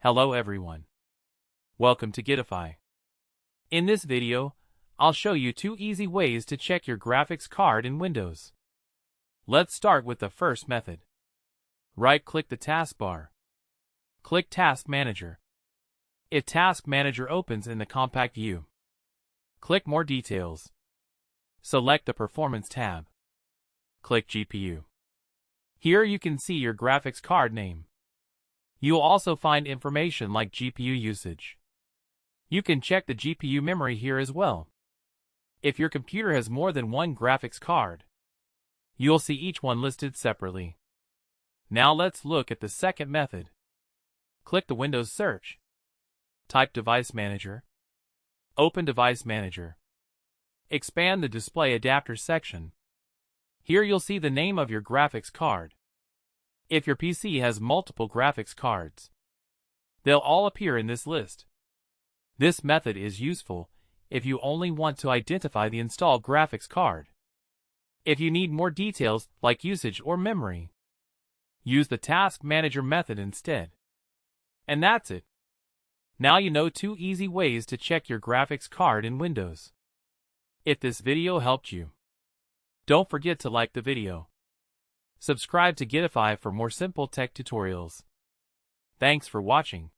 Hello everyone. Welcome to Guidify. In this video, I'll show you 2 easy ways to check your graphics card in Windows. Let's start with the first method. Right-click the taskbar. Click Task Manager. If Task Manager opens in the compact view, click More Details. Select the Performance tab. Click GPU. Here you can see your graphics card name. You'll also find information like GPU usage. You can check the GPU memory here as well. If your computer has more than one graphics card, you'll see each one listed separately. Now let's look at the second method. Click the Windows search. Type Device Manager. Open Device Manager. Expand the Display Adapter section. Here you'll see the name of your graphics card. If your PC has multiple graphics cards, they'll all appear in this list. This method is useful if you only want to identify the installed graphics card. If you need more details like usage or memory, use the Task Manager method instead. And that's it. Now you know 2 easy ways to check your graphics card in Windows. If this video helped you, don't forget to like the video. Subscribe to Guidify for more simple tech tutorials. Thanks for watching.